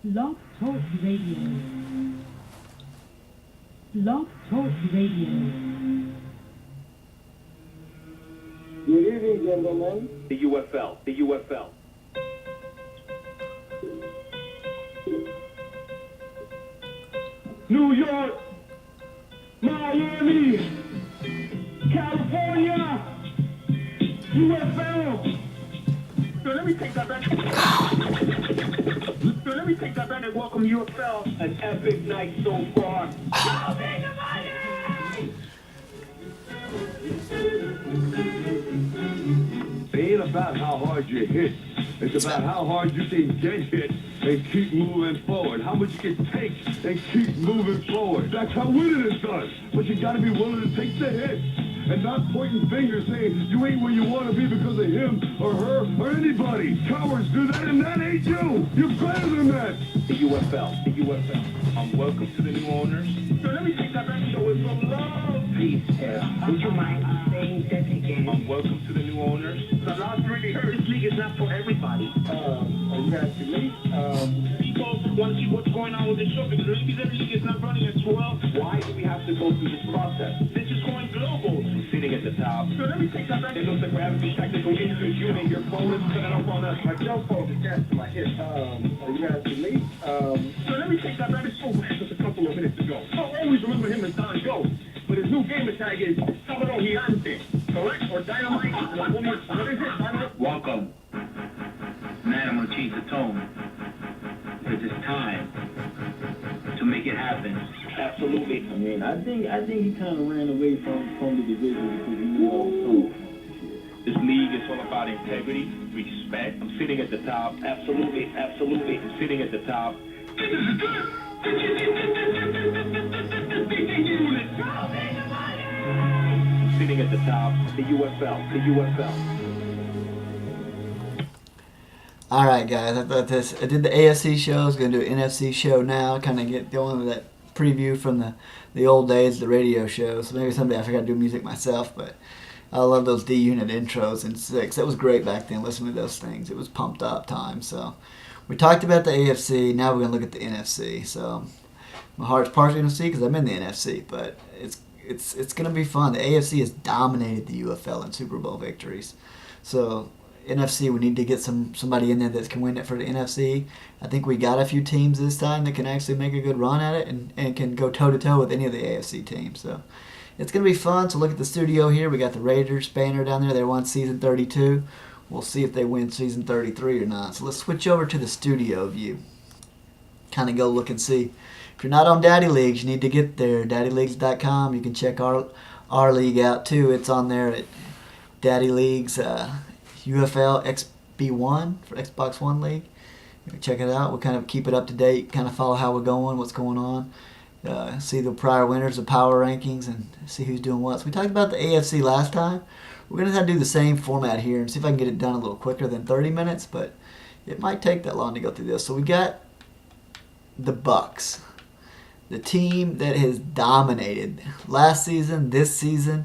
Blog Talk Radio. Blog Talk Radio. Good evening, gentlemen. The UFL. The UFL. New York, Miami, California, UFL. So let me take that back. So let me take that back and welcome UFL. An epic night so far. Show me the money! It ain't about how hard you hit. It's about how hard you can get hit and keep moving forward. How much you can take and keep moving forward. That's how winning is done. But you gotta be willing to take the hit and not pointing fingers saying you ain't where you want to be because of him or her or anybody. Cowards do that and that ain't you. You're better than that. The UFL. The UFL. Welcome to the new owners. So let me take that back and show it some love. Peace. Would you mind saying that again? Welcome to the new owners. The last really hurt. This league is not for everybody. Are you asking me? People want to see what's going on with the show because the league is not running as well. Why do we have to go through this process? This is going global. Sitting at the top. So let me take that back. It looks like we're having some technical issues. You and your phone is coming up on us. My cell phone is attached to my hip. Are you asking me? So let me take that back. Oh, just a couple of minutes ago. I'll always remember him as Don Go. But his new gamer tag is Sábado Gigante. Correct? Or Dynamite? What is it? Dynamite? Welcome. Man, I'm gonna change the tone. Because it's time to make it happen. Absolutely. I mean, I think he kind of ran away from the division because he knew all the tools. This league is all about integrity, respect. I'm sitting at the top. Absolutely. Absolutely. I'm sitting at the top. I'm sitting at the top. The UFL. The UFL. All right, guys. I did the AFC show. I was going to do an NFC show now. Kind of get going with that preview from the old days, the radio shows. So maybe someday I forgot to do music myself, but I love those D Unit intros in 6. That was great back then. Listening to those things, it was pumped up time. So we talked about the AFC. Now we're going to look at the NFC. So my heart's partially NFC because I'm in the NFC, but it's going to be fun. The AFC has dominated the UFL in Super Bowl victories. So NFC, we need to get somebody in there that can win it for the NFC. I think we got a few teams this time that can actually make a good run at it and can go toe-to-toe with any of the AFC teams. So it's going to be fun. So look at the studio here. We got the Raiders banner down there. They won season 32. We'll see if they win season 33 or not. So let's switch over to the studio view. Kind of go look and see. If you're not on Daddy Leagues, you need to get there. DaddyLeagues.com. You can check our league out too. It's on there at Daddy Leagues UFL XB1 for Xbox One League. You can check it out. We'll kind of keep it up to date, kind of follow how we're going, what's going on. See the prior winners, the power rankings, and see who's doing what. So we talked about the AFC last time. We're going to have to do the same format here and see if I can get it done a little quicker than 30 minutes, but it might take that long to go through this. So we got the Bucks, the team that has dominated last season, this season,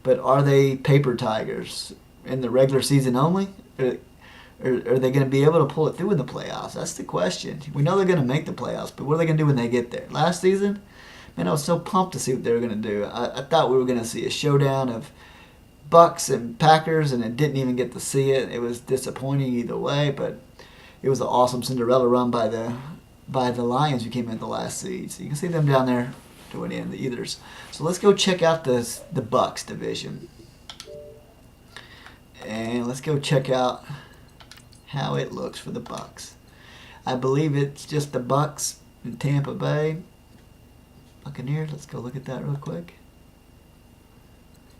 but are they paper tigers in the regular season only? Or are they going to be able to pull it through in the playoffs? That's the question. We know they're going to make the playoffs, but what are they going to do when they get there? Last season, man, I was so pumped to see what they were going to do. I thought we were going to see a showdown of Bucks and Packers, and I didn't even get to see it. It was disappointing either way, but it was an awesome Cinderella run by the Lions who came in the last seed. So you can see them down there doing it in the Ethers. So let's go check out the Bucks division. And let's go check out how it looks for the Bucks. I believe it's just the Bucks in Tampa Bay Buccaneers. Let's go look at that real quick.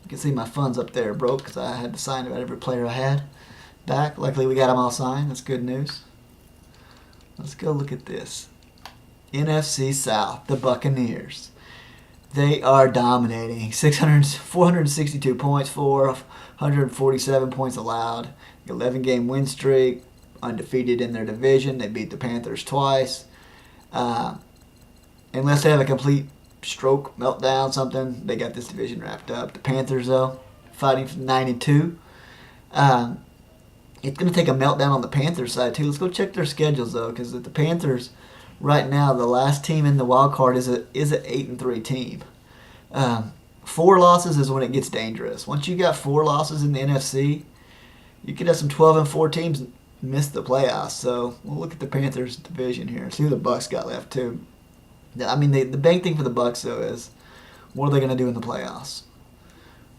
You can see my funds up there broke because I had to sign about every player I had back. Luckily we got them all signed. That's good news. Let's go look at this. NFC South, the Buccaneers. They are dominating. 462 points, 447 points allowed. 11-game win streak. Undefeated in their division. They beat the Panthers twice. Unless they have a complete stroke, meltdown, something, they got this division wrapped up. The Panthers, though, fighting for 92. It's going to take a meltdown on the Panthers side, too. Let's go check their schedules, though, because the Panthers, right now, the last team in the wild card is an 8-3 team. 4 losses is when it gets dangerous. Once you got 4 losses in the NFC, you could have some 12-4 teams miss the playoffs. So we'll look at the Panthers division here and see who the Bucks got left, too. I mean, the big thing for the Bucks, though, is what are they going to do in the playoffs?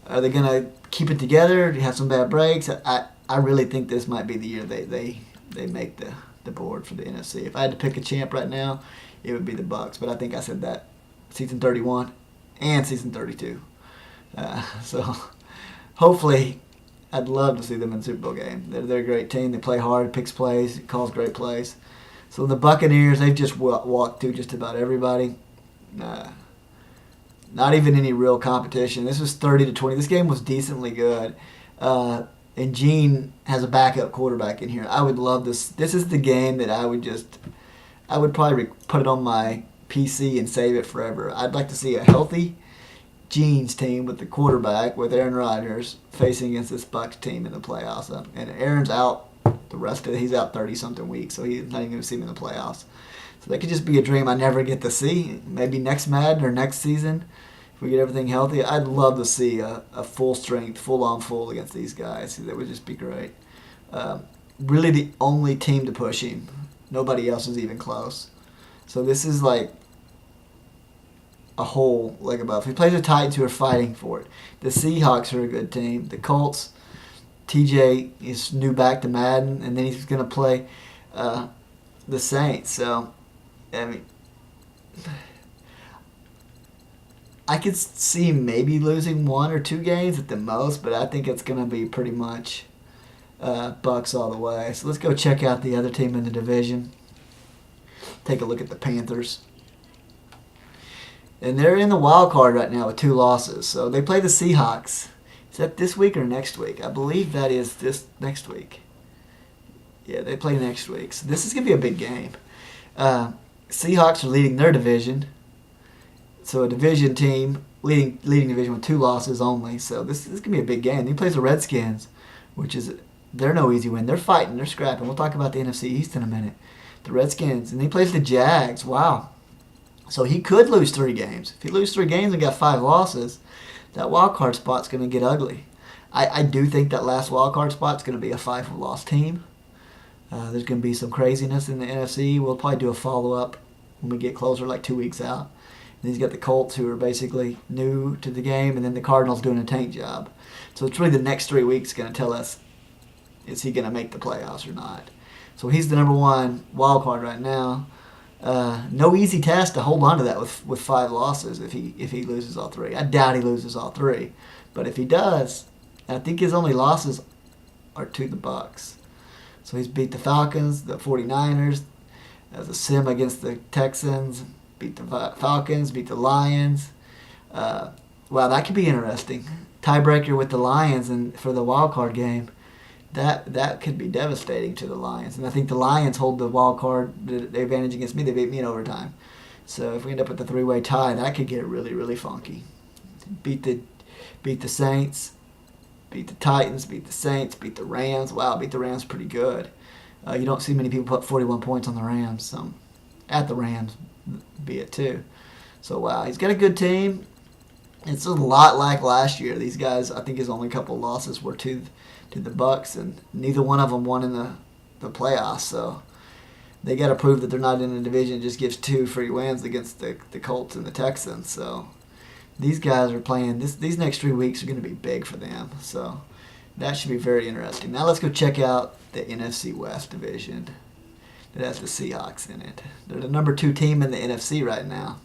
Are they going to keep it together? Do you have some bad breaks? I really think this might be the year they make the board for the NFC. If I had to pick a champ right now, it would be the Bucks. But I think I said that season 31 and season 32. So hopefully, I'd love to see them in the Super Bowl game. They're a great team. They play hard, picks plays, calls great plays. So the Buccaneers, they've just walked through just about everybody. Not even any real competition. This was 30-20. This game was decently good. And Gene has a backup quarterback in here. I would love this. This is the game that I would probably put it on my PC and save it forever. I'd like to see a healthy Gene's team with the quarterback, with Aaron Rodgers, facing against this Bucs team in the playoffs. And Aaron's out the rest of it. He's out 30-something weeks, so he's not even going to see him in the playoffs. So that could just be a dream I never get to see. Maybe next Madden or next season, if we get everything healthy, I'd love to see a full strength, full against these guys. That would just be great. Really the only team to push him. Nobody else is even close. So this is like a whole leg above. He plays the Titans, who are fighting for it. The Seahawks are a good team. The Colts, TJ is new back to Madden, and then he's going to play the Saints. So, I mean, I could see maybe losing 1 or 2 games at the most, but I think it's going to be pretty much Bucks all the way. So let's go check out the other team in the division. Take a look at the Panthers. And they're in the wild card right now with 2 losses. So they play the Seahawks. Is that this week or next week? I believe that is this next week. Yeah, they play next week. So this is going to be a big game. Seahawks are leading their division. So a division team leading division with 2 losses only. So this is going to be a big game. He plays the Redskins, which is, they're no easy win. They're fighting. They're scrapping. We'll talk about the NFC East in a minute. The Redskins. And he plays the Jags. Wow. So he could lose 3 games. If he loses 3 games and got 5 losses, that wild card spot's going to get ugly. I do think that last wild card spot's going to be a 5-loss team. There's going to be some craziness in the NFC. We'll probably do a follow-up when we get closer, like 2 weeks out. And he's got the Colts, who are basically new to the game, and then the Cardinals doing a tank job. So it's really the next 3 weeks going to tell us, is he going to make the playoffs or not? So he's the number 1 wild card right now. No easy task to hold on to that with 5 losses if he loses all 3. I doubt he loses all 3, but if he does, I think his only losses are to the Bucs. So he's beat the Falcons, the 49ers, as a sim against the Texans, beat the Falcons, beat the Lions. Wow, that could be interesting. Tiebreaker with the Lions and for the wild card game. That could be devastating to the Lions. And I think the Lions hold the wild card the advantage against me. They beat me in overtime. So if we end up with a 3-way tie, that could get really, really funky. Beat the Saints, beat the Titans, beat the Saints, beat the Rams. Wow, beat the Rams pretty good. You don't see many people put 41 points on the Rams. At the Rams, be it too. So wow, he's got a good team. It's a lot like last year. These guys, I think his only couple losses were to the Bucs, and neither one of them won in the playoffs. So they got to prove that they're not in a division that just gives 2 free wins against the Colts and the Texans. So these guys are playing. These next 3 weeks are going to be big for them. So that should be very interesting. Now let's go check out the NFC West division that has the Seahawks in it. They're the number 2 team in the NFC right now.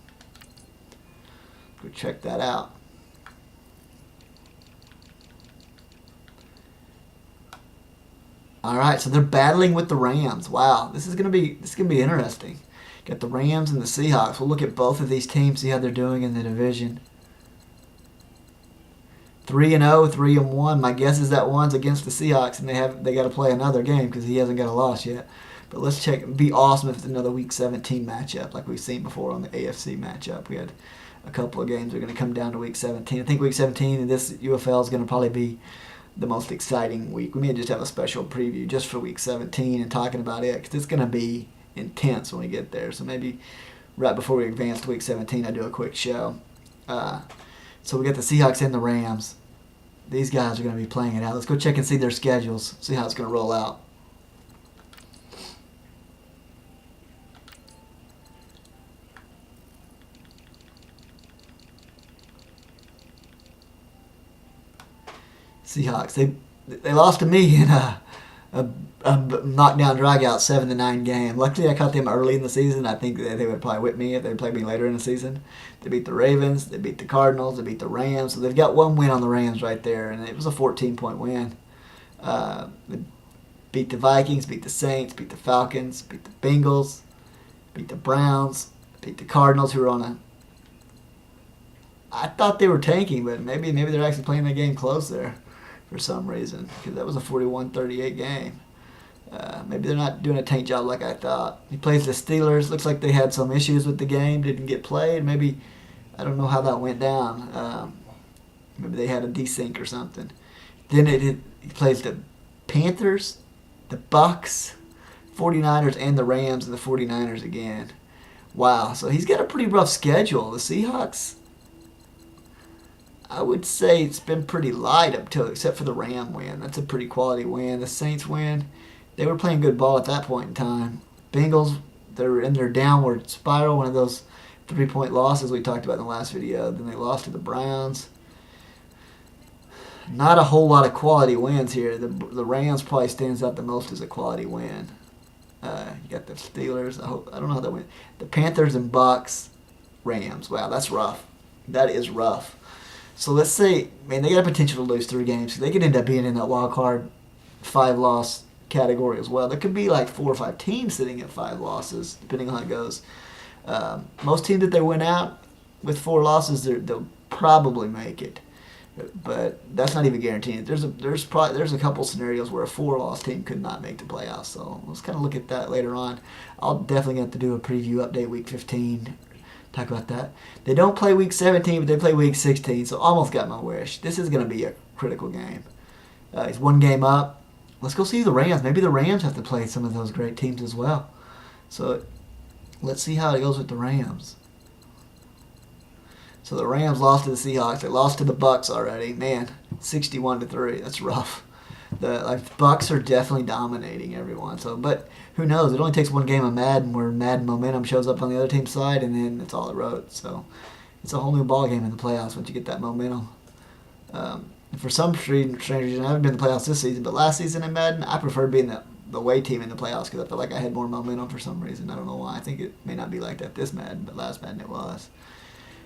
Go check that out. All right, so they're battling with the Rams. Wow, this is gonna be interesting. Got the Rams and the Seahawks. We'll look at both of these teams, see how they're doing in the division. 3-0, 3-1. My guess is that one's against the Seahawks, and they got to play another game because he hasn't got a loss yet. But let's check. It'd be awesome if it's another Week 17 matchup like we've seen before on the AFC matchup. We had a couple of games that are going to come down to Week 17. I think Week 17 in this UFL is going to probably be the most exciting week. We may just have a special preview just for week 17 and talking about it, because it's going to be intense when we get there. So maybe right before we advance to week 17, I do a quick show. So we got the Seahawks and the Rams. These guys are going to be playing it out. Let's go check and see their schedules, see how it's going to roll out. Seahawks, they lost to me in a knockdown dragout 7-9 game. Luckily, I caught them early in the season. I think they would probably whip me if they played me later in the season. They beat the Ravens, they beat the Cardinals, they beat the Rams. So they've got one win on the Rams right there, and it was a 14-point win. They beat the Vikings, beat the Saints, beat the Falcons, beat the Bengals, beat the Browns, beat the Cardinals, who were on a... I thought they were tanking, but maybe they're actually playing the game close there for some reason, because that was a 41-38 game. Maybe they're not doing a tank job like I thought. He plays the Steelers. Looks like they had some issues with the game, didn't get played. Maybe, I don't know how that went down. Maybe they had a desync or something. Then he plays the Panthers, the Bucks, 49ers, and the Rams, and the 49ers again. Wow, so he's got a pretty rough schedule. The Seahawks, I would say it's been pretty light up till, except for the Ram win. That's a pretty quality win. The Saints win. They were playing good ball at that point in time. Bengals, they're in their downward spiral, one of those 3-point losses we talked about in the last video. Then they lost to the Browns. Not a whole lot of quality wins here. The Rams probably stands out the most as a quality win. You got the Steelers. I don't know how that went. The Panthers and Bucks, Rams. Wow, that's rough. That is rough. So let's say, man, they got a potential to lose 3 games. They could end up being in that wild card 5-loss category as well. There could be like 4 or 5 teams sitting at 5 losses, depending on how it goes. Most teams that they win out with 4 losses, they'll probably make it, but that's not even guaranteed. There's a couple scenarios where a 4-loss team could not make the playoffs. So let's kind of look at that later on. I'll definitely have to do a preview update week 15. Talk about that. They don't play week 17, but they play week 16, so almost got my wish. This is going to be a critical game. It's 1 game up. Let's go see the Rams. Maybe the Rams have to play some of those great teams as well. So let's see how it goes with the Rams. So the Rams lost to the Seahawks. They lost to the Bucks already. Man, 61-3. That's rough. The Bucks are definitely dominating everyone. So, but who knows? It only takes 1 game of Madden where Madden momentum shows up on the other team's side, and then it's all it wrote. So it's a whole new ball game in the playoffs once you get that momentum. For some strange reason, I haven't been in the playoffs this season, but last season in Madden, I preferred being the away team in the playoffs because I felt like I had more momentum for some reason. I don't know why. I think it may not be like that this Madden, but last Madden it was.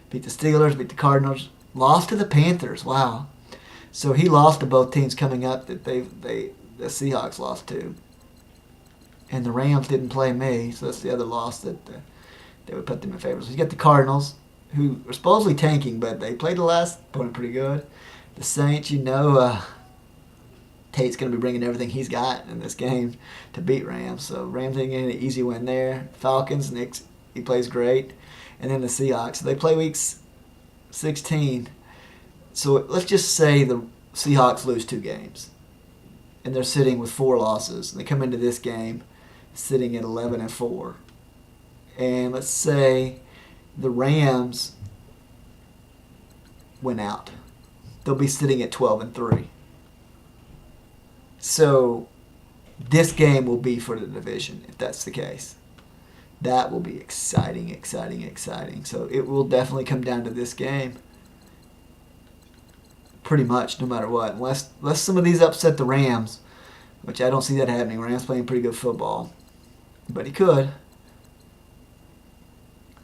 Beat the Steelers, beat the Cardinals, lost to the Panthers. Wow. So he lost to both teams coming up that the Seahawks lost to. And the Rams didn't play me, so that's the other loss that they would put them in favor. So you got the Cardinals, who are supposedly tanking, but they played the last opponent pretty good. The Saints, Tate's going to be bringing everything he's got in this game to beat Rams. So Rams ain't getting an easy win there. Falcons, he plays great. And then the Seahawks. So they play weeks 16. So let's just say the Seahawks lose 2 games. And they're sitting with 4 losses. They come into this game sitting at 11-4. And let's say the Rams went out. They'll be sitting at 12-3. So this game will be for the division, if that's the case. That will be exciting, exciting, exciting. So it will definitely come down to this game. Pretty much, no matter what. Unless some of these upset the Rams, which I don't see that happening. Rams playing pretty good football. But he could.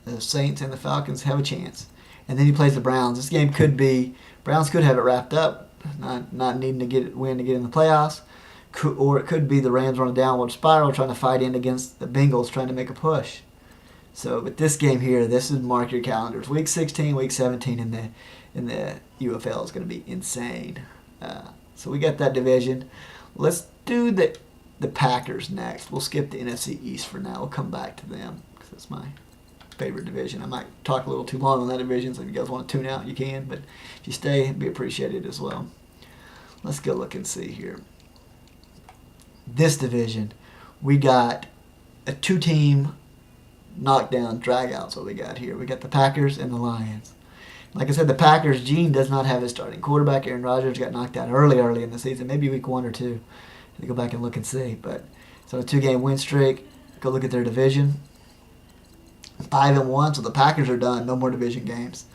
The Saints and the Falcons have a chance. And then he plays the Browns. This game could be... Browns could have it wrapped up, not needing to win to get in the playoffs. Or it could be the Rams on a downward spiral trying to fight in against the Bengals trying to make a push. So, but this game here, this is mark your calendars. Week 16, Week 17 in the UFL is going to be insane. So we got that division. Let's do the Packers next. We'll skip the NFC East for now. We'll come back to them because that's my favorite division. I might talk a little too long on that division, so if you guys want to tune out, you can. But if you stay, it'd be appreciated as well. let's go look and see here. This division, we got a 2-team knockdown dragouts. What we got here? We got the Packers and the Lions. Like I said, the Packers, Gene does not have his starting quarterback. Aaron Rodgers got knocked out early in the season, maybe week 1 or 2. To go back and look and see. But so a 2-game win streak. Go look at their division. 5-1, so the Packers are done. No more division games.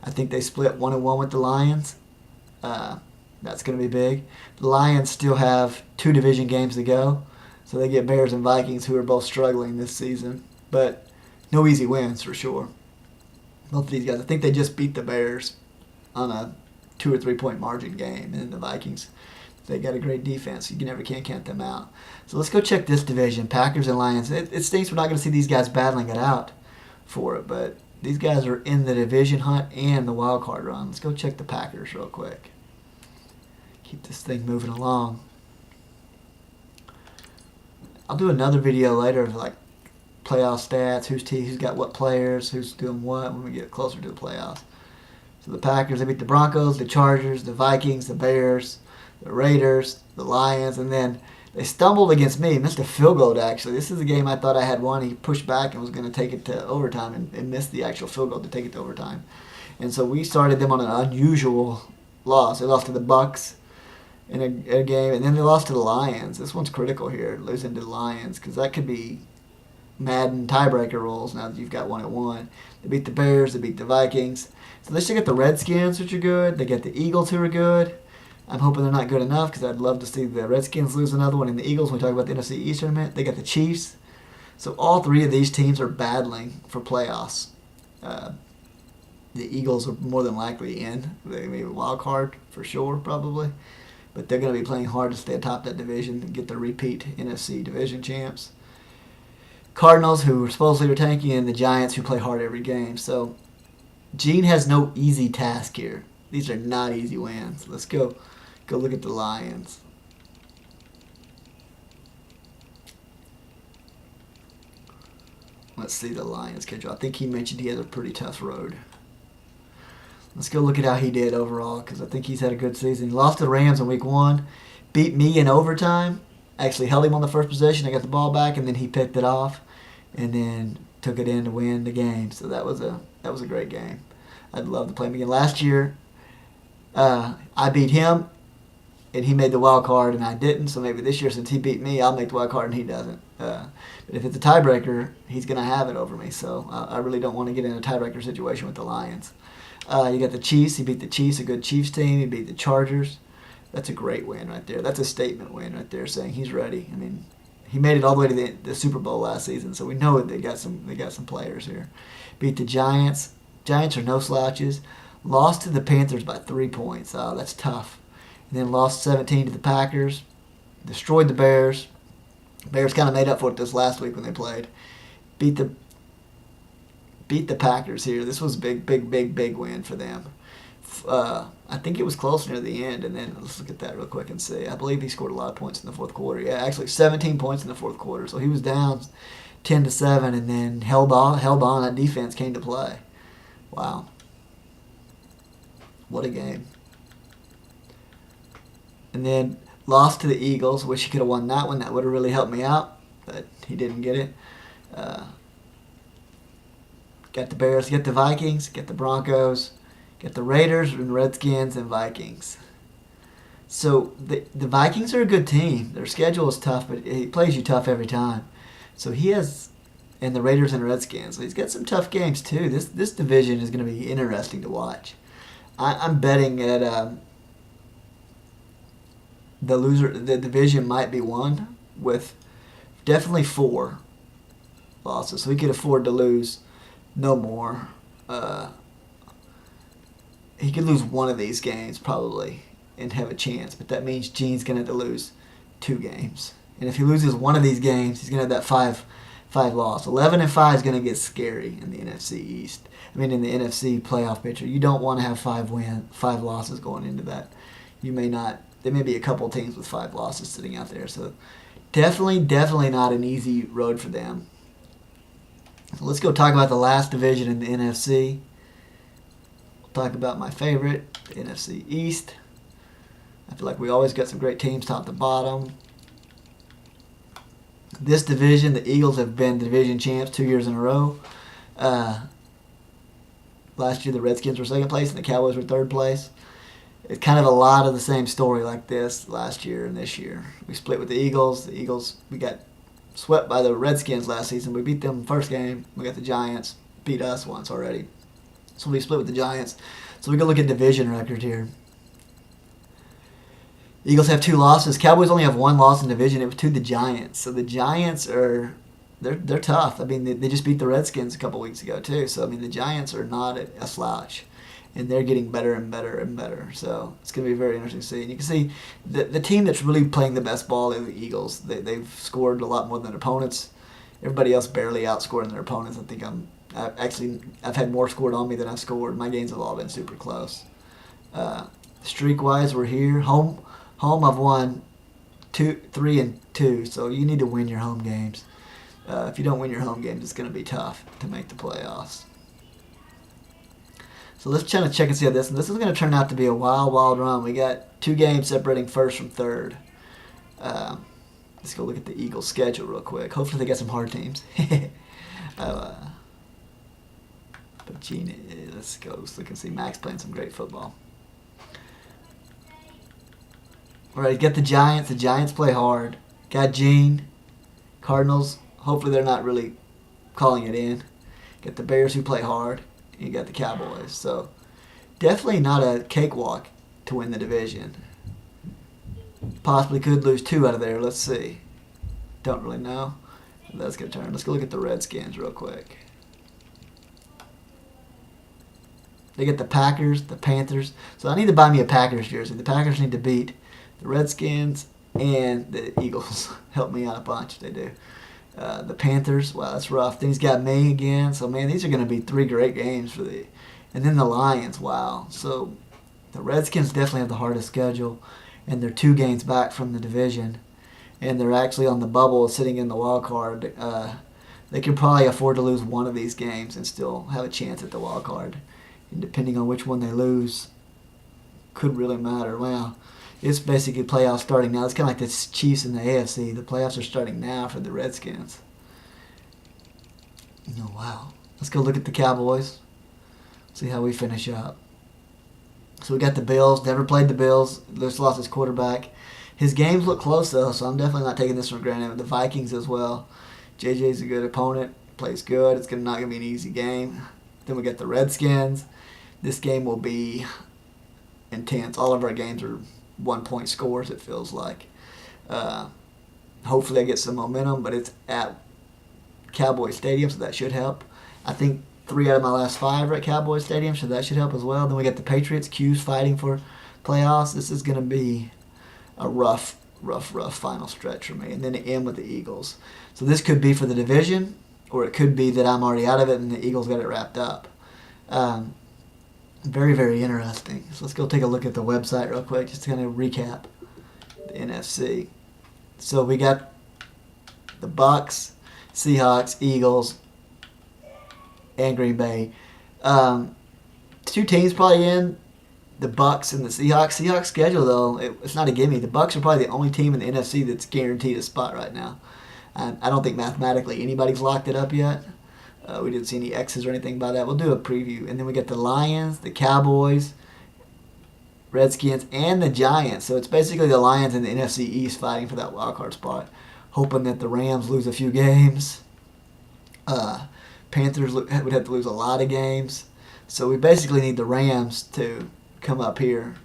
I think they split 1-1 with the Lions. That's going to be big. The Lions still have 2 division games to go, so they get Bears and Vikings, who are both struggling this season. But no easy wins for sure. Both of these guys, I think they just beat the Bears on a 2 or 3 point margin game, and then the Vikings, they got a great defense. You never can count them out. So let's go check this division, Packers and Lions. It stinks we're not going to see these guys battling it out for it, but these guys are in the division hunt and the wild card run. Let's go check the Packers real quick. Keep this thing moving along. I'll do another video later of like playoff stats, who's got what players, who's doing what when we get closer to the playoffs. So the Packers, they beat the Broncos, the Chargers, the Vikings, the Bears, the Raiders, the Lions, and then they stumbled against me, missed a field goal actually. This is a game I thought I had won. He pushed back and was going to take it to overtime and missed the actual field goal to take it to overtime. And so we started them on an unusual loss. They lost to the Bucks in a game, and then they lost to the Lions. This one's critical here, losing to the Lions, because that could be Madden tiebreaker rules now that you've got 1-1. They beat the Bears, they beat the Vikings. So they still get the Redskins, which are good. They get the Eagles, who are good. I'm hoping they're not good enough because I'd love to see the Redskins lose another one. And the Eagles, when we talk about the NFC East tournament, they got the Chiefs. So all 3 of these teams are battling for playoffs. The Eagles are more than likely in. They may be a wild card for sure, probably. But they're going to be playing hard to stay atop that division and get the repeat NFC division champs. Cardinals, who supposedly are tanking, and the Giants, who play hard every game. So Gene has no easy task here. These are not easy wins. Let's go look at the Lions. Let's see the Lions schedule. I think he mentioned he has a pretty tough road. Let's go look at how he did overall, because I think he's had a good season. He lost to the Rams in week 1, beat me in overtime, actually held him on the first possession. I got the ball back, and then he picked it off, and then took it in to win the game. So that was a great game. I'd love to play him again. Last year, I beat him, and he made the wild card, and I didn't. So maybe this year, since he beat me, I'll make the wild card, and he doesn't. But if it's a tiebreaker, he's going to have it over me. So I really don't want to get in a tiebreaker situation with the Lions. You got the Chiefs. He beat the Chiefs, a good Chiefs team. He beat the Chargers. That's a great win right there. That's a statement win right there, saying he's ready. I mean, he made it all the way to the Super Bowl last season, so we know they got some players here. Beat the Giants. Giants are no slouches. Lost to the Panthers by 3 points. Oh, that's tough. And then lost 17 to the Packers. Destroyed the Bears. Bears kind of made up for it this last week when they played. Beat the Packers here. This was a big win for them. I think it was close near the end, and then let's look at that real quick and see. I believe he scored a lot of points in the fourth quarter. Yeah, actually 17 points in the fourth quarter. So he was down 10-7, and then held on. That defense came to play. Wow. What a game. And then lost to the Eagles. Wish he could have won that one. That would have really helped me out, but he didn't get it. Got the Bears, get the Vikings, get the Broncos, get the Raiders and Redskins and Vikings. So the Vikings are a good team. Their schedule is tough, but he plays you tough every time. So he has, and the Raiders and Redskins. So he's got some tough games too. This division is going to be interesting to watch. I'm betting that the division might be won with definitely 4 losses. So he could afford to lose no more. He could lose one of these games probably and have a chance, but that means Gene's going to have to lose 2 games. And if he loses one of these games, he's going to have that 5 loss. 11-5 is going to get scary in the NFC East. I mean, in the NFC playoff picture, you don't want to have 5 losses going into that. You may not. There may be a couple teams with 5 losses sitting out there. So definitely not an easy road for them. So let's go talk about the last division in the NFC. We'll talk about my favorite, the NFC East. I feel like we always got some great teams top to bottom. This division, the Eagles have been division champs 2 years in a row. Last year the Redskins were second place and the Cowboys were third place. It's kind of a lot of the same story like this last year and this year. We split with the Eagles. The Eagles, we got swept by the Redskins last season. We beat them first game. We got the Giants, beat us once already. So we split with the Giants. So we can look at division record here. Eagles have 2 losses. Cowboys only have 1 loss in division. It was to the Giants. So the Giants are they're tough. I mean, they just beat the Redskins a couple weeks ago too. So I mean, the Giants are not a slouch, and they're getting better and better and better. So it's going to be very interesting to see. And you can see the team that's really playing the best ball is the Eagles. They've scored a lot more than their opponents. Everybody else barely outscoring their opponents. I think I've had more scored on me than I've scored. My games have all been super close. Streak-wise, we're here. Home I've won 3-2. So you need to win your home games. If you don't win your home games, it's going to be tough to make the playoffs. So let's try to check and see how this. And this is going to turn out to be a wild, wild run. We got 2 games separating first from third. Let's go look at the Eagles' schedule real quick. Hopefully they got some hard teams. But Gene, let's go. Let's look and see Max playing some great football. All right, get the Giants. The Giants play hard. Got Gene. Cardinals. Hopefully they're not really calling it in. Get the Bears who play hard. And you got the Cowboys. So definitely not a cakewalk to win the division. Possibly could lose 2 out of there. Let's see. Don't really know. That's going to turn. Let's go look at the Redskins real quick. They get the Packers, the Panthers. So I need to buy me a Packers jersey. The Packers need to beat the Redskins and the Eagles. Help me out a bunch. They do. The Panthers, wow, that's rough. Then he's got May again. So, man, these are going to be 3 great games for the... And then the Lions, wow. So the Redskins definitely have the hardest schedule. And they're 2 games back from the division. And they're actually on the bubble sitting in the wild card. They could probably afford to lose one of these games and still have a chance at the wild card. And depending on which one they lose, could really matter. Wow. It's basically playoffs starting now. It's kind of like the Chiefs in the AFC. The playoffs are starting now for the Redskins. Oh, wow. Let's go look at the Cowboys. See how we finish up. So we got the Bills. Never played the Bills. Just lost his quarterback. His games look close, though, so I'm definitely not taking this for granted. The Vikings as well. JJ's a good opponent. Plays good. It's not going to be an easy game. Then we got the Redskins. This game will be intense. All of our games are 1-point scores, it feels like. Hopefully I get some momentum, but it's at Cowboy Stadium, so that should help. I think 3 out of my last 5 are at Cowboy Stadium, so that should help as well. Then we got the Patriots, Q's fighting for playoffs. This is going to be a rough final stretch for me. And then to end with the Eagles. So this could be for the division, or it could be that I'm already out of it and the Eagles got it wrapped up. Very, very interesting. So let's go take a look at the website real quick, just to kind of recap the NFC. So we got the Bucs, Seahawks, Eagles, and Green Bay. 2 teams probably in, the Bucs and the Seahawks. Seahawks schedule, though, it's not a gimme. The Bucs are probably the only team in the NFC that's guaranteed a spot right now. I don't think mathematically anybody's locked it up yet. We didn't see any X's or anything about that. We'll do a preview. And then we get the Lions, the Cowboys, Redskins, and the Giants. So it's basically the Lions and the NFC East fighting for that wild card spot. Hoping that the Rams lose a few games. Panthers would have to lose a lot of games. So we basically need the Rams to come up here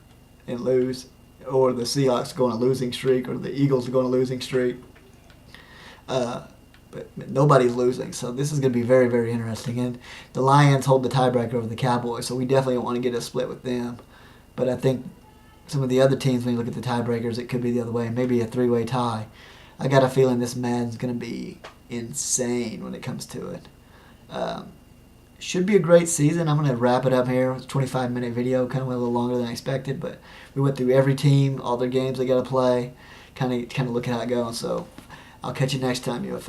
and lose. Or the Seahawks go on a losing streak. Or the Eagles go on a losing streak. But nobody's losing, so this is going to be very, very interesting. And the Lions hold the tiebreaker over the Cowboys, so we definitely don't want to get a split with them. But I think some of the other teams, when you look at the tiebreakers, it could be the other way, maybe a 3-way tie. I got a feeling this Madden's going to be insane when it comes to it. Should be a great season. I'm going to wrap it up here. It's a 25-minute video, kind of went a little longer than I expected, but we went through every team, all their games they got to play, kind of look at how it goes. So I'll catch you next time, UFL.